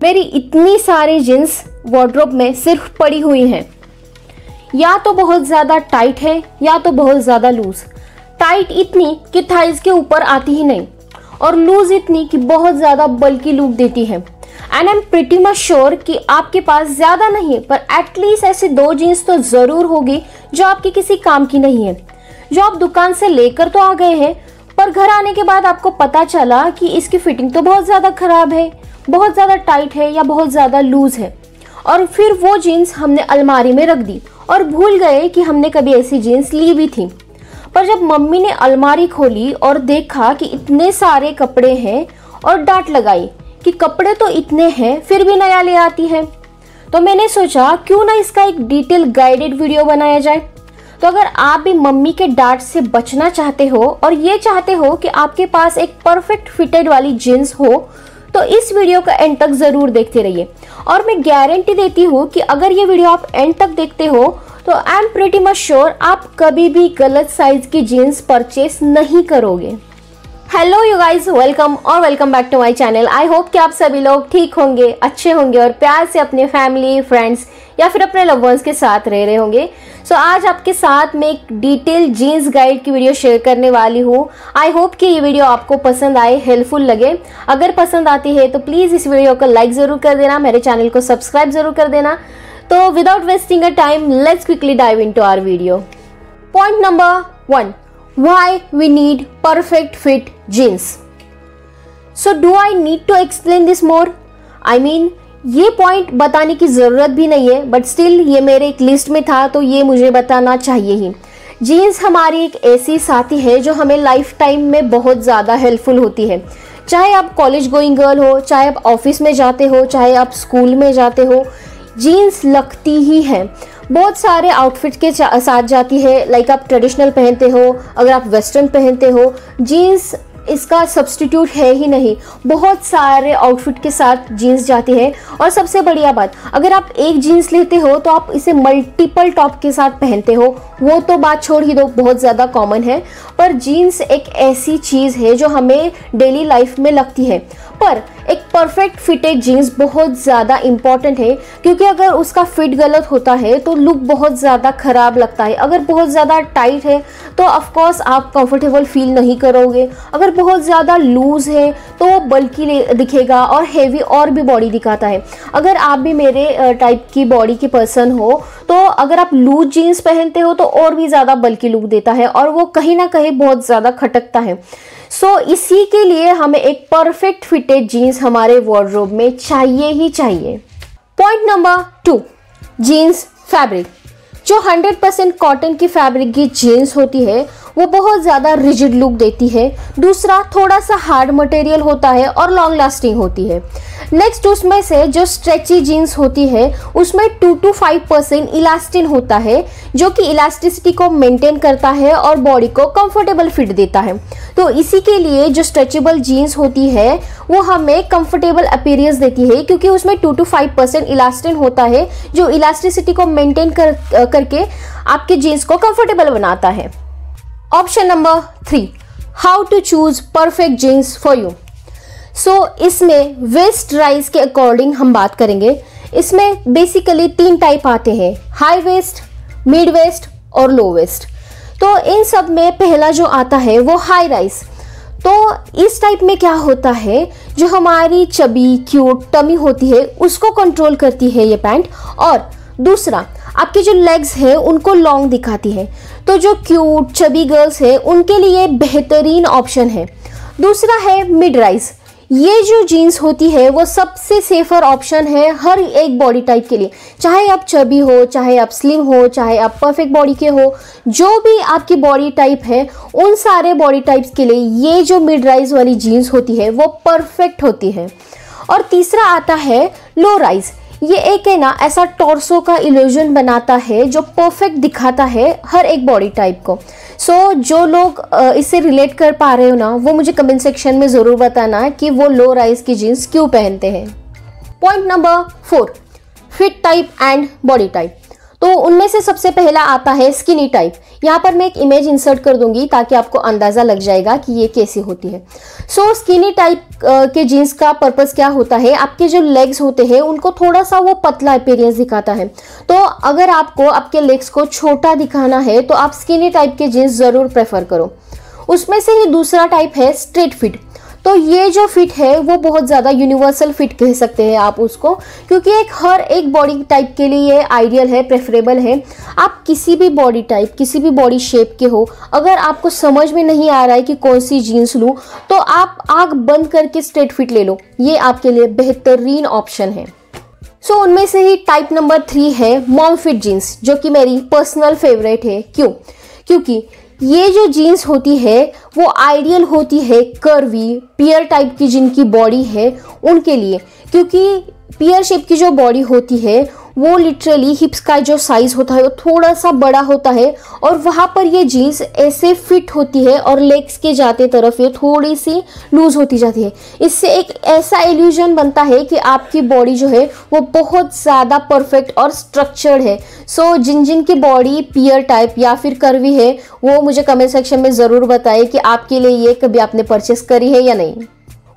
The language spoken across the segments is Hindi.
मेरी इतनी सारी जीन्स वार्डरोब में सिर्फ पड़ी हुई हैं। या तो बहुत ज़्यादा टाइट है या तो बहुत ज़्यादा लूज। टाइट इतनी कि थाइज के ऊपर आती ही नहीं और लूज इतनी कि बहुत ज़्यादा बल्कि लुक देती है। And I am pretty much sure कि आपके पास ज़्यादा नहीं पर एटलीस्ट ऐसी 2 जीन्स तो ज़रूर होगी जो आपके किसी काम की नहीं है, जो आप दुकान से लेकर तो आ गए हैं पर घर आने के बाद आपको पता चला कि इसकी फिटिंग तो बहुत ज़्यादा ख़राब है, बहुत ज़्यादा टाइट है या बहुत ज़्यादा लूज है, और फिर वो जीन्स हमने अलमारी में रख दी और भूल गए कि हमने कभी ऐसी जीन्स ली भी थी। पर जब मम्मी ने अलमारी खोली और देखा कि इतने सारे कपड़े हैं और डांट लगाई कि कपड़े तो इतने हैं फिर भी नया ले आती है, तो मैंने सोचा क्यों ना इसका एक डिटेल गाइडेड वीडियो बनाया जाए। तो अगर आप भी मम्मी के डांट से बचना चाहते हो और ये चाहते हो कि आपके पास एक परफेक्ट फिटेड वाली जीन्स हो तो इस वीडियो का एंड तक ज़रूर देखते रहिए। और मैं गारंटी देती हूँ कि अगर ये वीडियो आप एंड तक देखते हो तो I am pretty much sure आप कभी भी गलत साइज की जीन्स परचेस नहीं करोगे। हेलो यू गाइज, वेलकम और welcome back to my channel. I hope कि आप सभी लोग ठीक होंगे, अच्छे होंगे और प्यार से अपने फैमिली, फ्रेंड्स या फिर अपने लव वंस के साथ रह रहे होंगे। सो आज आपके साथ मैं एक डिटेल जीन्स गाइड की वीडियो शेयर करने वाली हूँ। आई होप कि ये वीडियो आपको पसंद आए, हेल्पफुल लगे। अगर पसंद आती है तो प्लीज़ इस वीडियो को लाइक ज़रूर कर देना, मेरे चैनल को सब्सक्राइब ज़रूर कर देना। तो without wasting a time let's quickly dive into our video. Point number 1, why we need perfect fit jeans. So do I need to explain this more? I mean, ये पॉइंट बताने की ज़रूरत भी नहीं है बट स्टिल ये मेरे एक लिस्ट में था तो ये मुझे बताना चाहिए ही। जीन्स हमारी एक ऐसी साथी है जो हमें लाइफ टाइम में बहुत ज़्यादा हेल्पफुल होती है। चाहे आप कॉलेज गोइंग गर्ल हो, चाहे आप ऑफिस में जाते हो, चाहे आप स्कूल में जाते हो, जीन्स लगती ही है। बहुत सारे आउटफिट के साथ जाती है। लाइक आप ट्रेडिशनल पहनते हो, अगर आप वेस्टर्न पहनते हो, जीन्स इसका सब्स्टिट्यूट है ही नहीं। बहुत सारे आउटफिट के साथ जीन्स जाती है। और सबसे बढ़िया बात, अगर आप एक जीन्स लेते हो तो आप इसे मल्टीपल टॉप के साथ पहनते हो, वो तो बात छोड़ ही दो, बहुत ज़्यादा कॉमन है। पर जीन्स एक ऐसी चीज़ है जो हमें डेली लाइफ में लगती है। पर एक परफेक्ट फिटेड जीन्स बहुत ज़्यादा इम्पॉर्टेंट है क्योंकि अगर उसका फिट गलत होता है तो लुक बहुत ज़्यादा ख़राब लगता है। अगर बहुत ज़्यादा टाइट है तो ऑफकोर्स आप कंफर्टेबल फील नहीं करोगे। अगर बहुत ज़्यादा लूज़ है तो वो बल्कि दिखेगा और हेवी और भी बॉडी दिखाता है। अगर आप भी मेरे टाइप की बॉडी के पर्सन हो तो अगर आप लूज जीन्स पहनते हो तो और भी ज़्यादा बल्कि लुक देता है और वो कहीं ना कहीं बहुत ज़्यादा खटकता है। सो इसी के लिए हमें एक परफेक्ट फिटेड जीन्स हमारे वार्डरोब में चाहिए ही चाहिए। Point number 2, jeans fabric. जो 100% कॉटन की फैब्रिक की जीन्स होती है वो बहुत ज़्यादा रिजिड लुक देती है। दूसरा, थोड़ा सा हार्ड मटेरियल होता है और लॉन्ग लास्टिंग होती है। नेक्स्ट, उसमें से जो स्ट्रेची जीन्स होती है उसमें 2 to 5% इलास्टिन होता है जो कि इलास्टिसिटी को मेंटेन करता है और बॉडी को कंफर्टेबल फिट देता है। तो इसी के लिए जो स्ट्रेचेबल जीन्स होती है वो हमें कंफर्टेबल अपीयरेंस देती है क्योंकि उसमें 2 to 5% इलास्टिन होता है जो इलास्टिसिटी को मेंटेन करके आपके जीन्स को कंफर्टेबल बनाता है। Option number 3, how to choose perfect jeans for you. So इसमें वेस्ट राइज के अकॉर्डिंग हम बात करेंगे। इसमें बेसिकली 3 टाइप आते हैं, हाई वेस्ट, मिड वेस्ट और लो वेस्ट। तो इन सब में पहला जो आता है वो हाई राइज। तो इस टाइप में क्या होता है, जो हमारी चबी क्यूट टमी होती है उसको कंट्रोल करती है ये पैंट। और दूसरा, आपके जो लेग्स हैं उनको लॉन्ग दिखाती है। तो जो क्यूट चबी गर्ल्स हैं उनके लिए बेहतरीन ऑप्शन है। दूसरा है मिड राइज। ये जो जीन्स होती है वो सबसे सेफर ऑप्शन है हर एक बॉडी टाइप के लिए। चाहे आप चबी हो, चाहे आप स्लिम हो, चाहे आप परफेक्ट बॉडी के हो, जो भी आपकी बॉडी टाइप है उन सारे बॉडी टाइप्स के लिए ये जो मिड राइज वाली जीन्स होती है वो परफेक्ट होती है। और तीसरा आता है लो राइज। ये एक है ना ऐसा टॉर्सो का इल्यूजन बनाता है जो परफेक्ट दिखाता है हर एक बॉडी टाइप को। सो जो लोग इससे रिलेट कर पा रहे हो ना वो मुझे कमेंट सेक्शन में ज़रूर बताना कि वो लो राइज की जीन्स क्यों पहनते हैं। Point number 4, fit type and body type. तो तो उनमें से सबसे पहला आता है स्किनी टाइप। यहाँ पर मैं एक इमेज इंसर्ट कर दूंगी ताकि आपको अंदाजा लग जाएगा कि ये कैसी होती है। सो स्किनी टाइप के जीन्स का पर्पस क्या होता है, आपके जो लेग्स होते हैं उनको थोड़ा सा वो पतला अपीयरेंस दिखाता है। तो अगर आपको आपके लेग्स को छोटा दिखाना है तो आप स्किनी टाइप के जीन्स जरूर प्रेफर करो। उसमें से ही दूसरा टाइप है स्ट्रेट फिट। तो ये जो फिट है वो बहुत ज़्यादा यूनिवर्सल फिट कह सकते हैं आप उसको, क्योंकि हर एक बॉडी टाइप के लिए ये आइडियल है, प्रेफरेबल है। आप किसी भी बॉडी टाइप, किसी भी बॉडी शेप के हो, अगर आपको समझ में नहीं आ रहा है कि कौन सी जीन्स लूँ तो आप आँख बंद करके स्ट्रेट फिट ले लो, ये आपके लिए बेहतरीन ऑप्शन है। सो उनमें से ही टाइप नंबर 3 है मॉम फिट जीन्स, जो कि मेरी पर्सनल फेवरेट है। क्योंकि ये जो जीन्स होती है वो आइडियल होती है कर्वी पियर टाइप की जिनकी बॉडी है उनके लिए, क्योंकि पियर शेप की जो बॉडी होती है वो लिटरली हिप्स का जो साइज होता है वो थोड़ा सा बड़ा होता है और वहाँ पर ये जीन्स ऐसे फिट होती है और लेग्स के जाते तरफ ये थोड़ी सी लूज होती जाती है। इससे एक ऐसा इल्यूजन बनता है कि आपकी बॉडी जो है वो बहुत ज़्यादा परफेक्ट और स्ट्रक्चर्ड है। सो जिन की बॉडी पियर टाइप या फिर कर्वी है वो मुझे कमेंट सेक्शन में ज़रूर बताएं कि आपके लिए ये कभी आपने परचेस करी है या नहीं।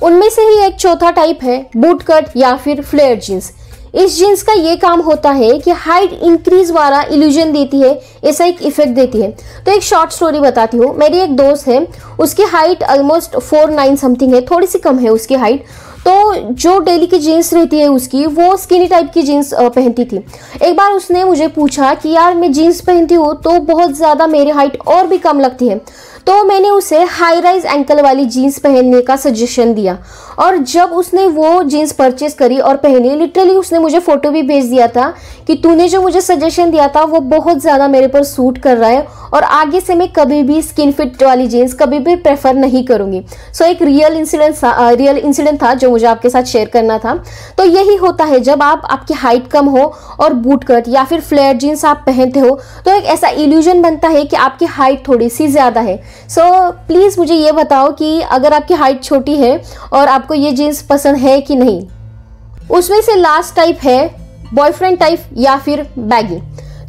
उनमें से ही एक चौथा टाइप है बूट कट या फिर फ्लेयर जीन्स। इस जीन्स का ये काम होता है कि हाइट इंक्रीज वाला इल्यूजन देती है, ऐसा एक इफेक्ट देती है। तो एक शॉर्ट स्टोरी बताती हूँ। मेरी एक दोस्त है, उसकी हाइट ऑलमोस्ट 4'9" समथिंग है, थोड़ी सी कम है उसकी हाइट। तो जो डेली की जीन्स रहती है उसकी, वो स्किनी टाइप की जीन्स पहनती थी। एक बार उसने मुझे पूछा कि यार मैं जीन्स पहनती हूँ तो बहुत ज़्यादा मेरी हाइट और भी कम लगती है। तो मैंने उसे हाई राइज एंकल वाली जीन्स पहनने का सजेशन दिया और जब उसने वो जीन्स परचेस करी और पहनी, लिटरली उसने मुझे फोटो भी भेज दिया था कि तूने जो मुझे सजेशन दिया था वो बहुत ज़्यादा मेरे पर सूट कर रहा है और आगे से मैं कभी भी स्किन फिट वाली जीन्स कभी भी प्रेफर नहीं करूँगी। सो एक रियल इंसिडेंट था जो मुझे आपके साथ शेयर करना था। तो यही होता है जब आपकी हाइट कम हो और बूट कट या फिर फ्लेयर जीन्स आप पहनते हो तो एक ऐसा इल्यूजन बनता है कि आपकी हाइट थोड़ी सी ज़्यादा है। सो प्लीज़ मुझे ये बताओ कि अगर आपकी हाइट छोटी है और आपको ये जीन्स पसंद है कि नहीं। उसमें से लास्ट टाइप है बॉयफ्रेंड टाइप या फिर बैगी।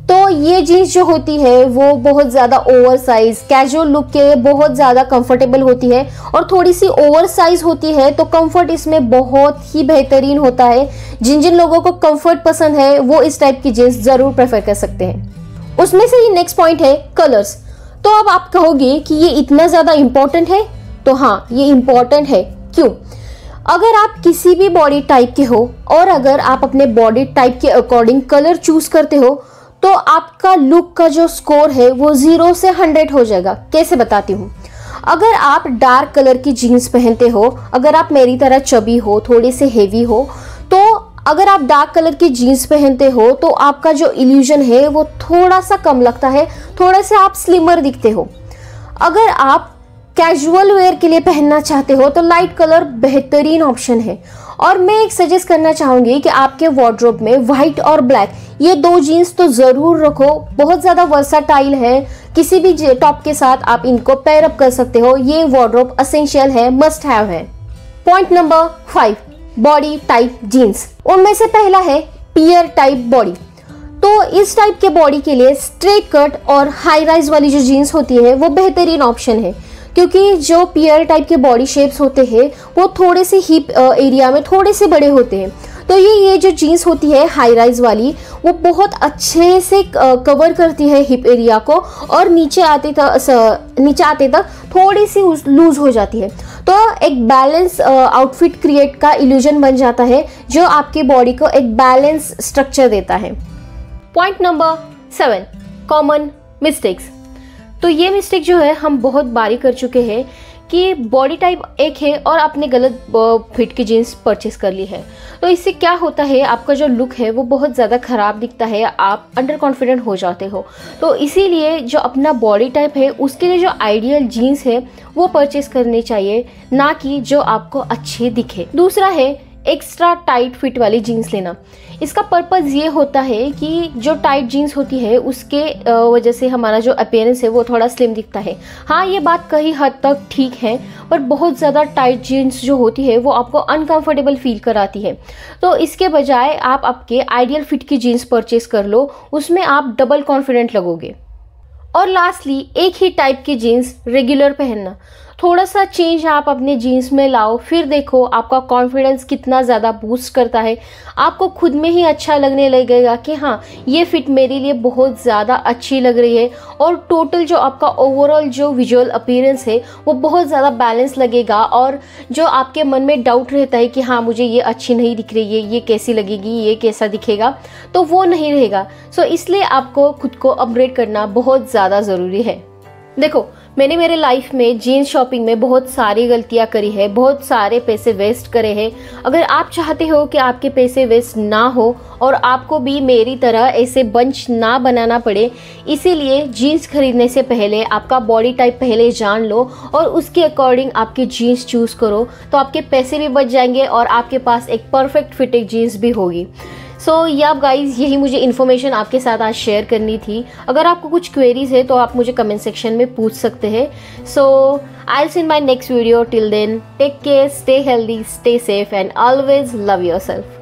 तो ये जीन्स जो होती है वो बहुत ज़्यादा ओवर साइज कैजुअल लुक के बहुत ज़्यादा कंफर्टेबल होती है और थोड़ी सी ओवर साइज होती है, तो कंफर्ट इसमें बहुत ही बेहतरीन होता है। जिन लोगों को कंफर्ट पसंद है वो इस टाइप की जीन्स ज़रूर प्रेफर कर सकते हैं। उसमें से ही नेक्स्ट पॉइंट है कलर्स। तो अब आप कहोगे कि ये इतना ज़्यादा इम्पोर्टेंट है, तो हाँ ये इम्पोर्टेंट है। क्यों? अगर आप किसी भी बॉडी टाइप के हो और अगर आप अपने बॉडी टाइप के अकॉर्डिंग कलर चूज करते हो तो आपका लुक का जो स्कोर है वो 0 से 100 हो जाएगा। कैसे बताती हूँ। अगर आप डार्क कलर की जीन्स पहनते हो, अगर आप मेरी तरह चबी हो, थोड़े से हेवी हो, तो अगर आप डार्क कलर की जीन्स पहनते हो तो आपका जो इल्यूजन है वो थोड़ा सा कम लगता है, थोड़ा सा आप स्लिमर दिखते हो। अगर आप कैजुअल वेयर के लिए पहनना चाहते हो तो लाइट कलर बेहतरीन ऑप्शन है। और मैं एक सजेस्ट करना चाहूँगी कि आपके वार्डरोब में वाइट और ब्लैक ये 2 जीन्स तो ज़रूर रखो, बहुत ज़्यादा वर्साटाइल है, किसी भी टॉप के साथ आप इनको पेयर अप कर सकते हो। ये वार्डरोब एसेंशियल है, मस्ट हैव है। Point number 5 body type jeans. उनमें से पहला है पियर टाइप बॉडी। तो इस टाइप के बॉडी के लिए स्ट्रेट कट और हाई राइज वाली जो जीन्स होती है वो बेहतरीन ऑप्शन है, क्योंकि जो पियर टाइप के बॉडी शेप्स होते हैं वो थोड़े से हिप एरिया में थोड़े से बड़े होते हैं। तो ये जो जीन्स होती है हाई राइज वाली वो बहुत अच्छे से कवर करती है हिप एरिया को और नीचे आते तक थोड़ी सी लूज हो जाती है। तो एक बैलेंस आउटफिट क्रिएट का इल्यूजन बन जाता है जो आपकी बॉडी को एक बैलेंस स्ट्रक्चर देता है। Point number 7 common mistakes. तो ये मिस्टेक जो है हम बहुत बारी कर चुके हैं कि बॉडी टाइप एक है और आपने गलत फिट की जीन्स परचेस कर ली है। तो इससे क्या होता है, आपका जो लुक है वो बहुत ज़्यादा ख़राब दिखता है, आप अंडर कॉन्फिडेंट हो जाते हो। तो इसीलिए जो अपना बॉडी टाइप है उसके लिए जो आइडियल जीन्स है वो परचेस करनी चाहिए, ना कि जो आपको अच्छे दिखे। दूसरा है एक्स्ट्रा टाइट फिट वाली जीन्स लेना। इसका पर्पज़ ये होता है कि जो टाइट जीन्स होती है उसके वजह से हमारा जो अपीयरेंस है वो थोड़ा स्लिम दिखता है। हाँ, ये बात कहीं हद तक ठीक है, पर बहुत ज़्यादा टाइट जीन्स जो होती है वो आपको अनकंफर्टेबल फील कराती है। तो इसके बजाय आप आपके आइडियल फिट की जीन्स परचेस कर लो, उसमें आप डबल कॉन्फिडेंट लगोगे। और लास्टली, एक ही टाइप की जीन्स रेगुलर पहनना। थोड़ा सा चेंज आप अपने जीन्स में लाओ, फिर देखो आपका कॉन्फिडेंस कितना ज़्यादा बूस्ट करता है। आपको खुद में ही अच्छा लगने लगेगा कि हाँ, ये फिट मेरे लिए बहुत ज़्यादा अच्छी लग रही है, और टोटल जो आपका ओवरऑल जो विजुअल अपीयरेंस है वो बहुत ज़्यादा बैलेंस लगेगा। और जो आपके मन में डाउट रहता है कि हाँ, मुझे ये अच्छी नहीं दिख रही है, ये कैसी लगेगी, ये कैसा दिखेगा, तो वो नहीं रहेगा। सो इसलिए आपको खुद को अपग्रेड करना बहुत ज़्यादा ज़रूरी है। देखो, मैंने मेरे लाइफ में जीन्स शॉपिंग में बहुत सारी गलतियां करी है, बहुत सारे पैसे वेस्ट करे हैं। अगर आप चाहते हो कि आपके पैसे वेस्ट ना हो और आपको भी मेरी तरह ऐसे बंच ना बनाना पड़े, इसीलिए जीन्स खरीदने से पहले आपका बॉडी टाइप पहले जान लो और उसके अकॉर्डिंग आपकी जीन्स चूज़ करो, तो आपके पैसे भी बच जाएंगे और आपके पास एक परफेक्ट फिटिंग जीन्स भी होगी। सो या गाइज, यही मुझे इन्फॉर्मेशन आपके साथ आज शेयर करनी थी। अगर आपको कुछ क्वेरीज है तो आप मुझे कमेंट सेक्शन में पूछ सकते हैं। So I will see in my next video. Till then, take care, stay healthy, stay safe and always love yourself.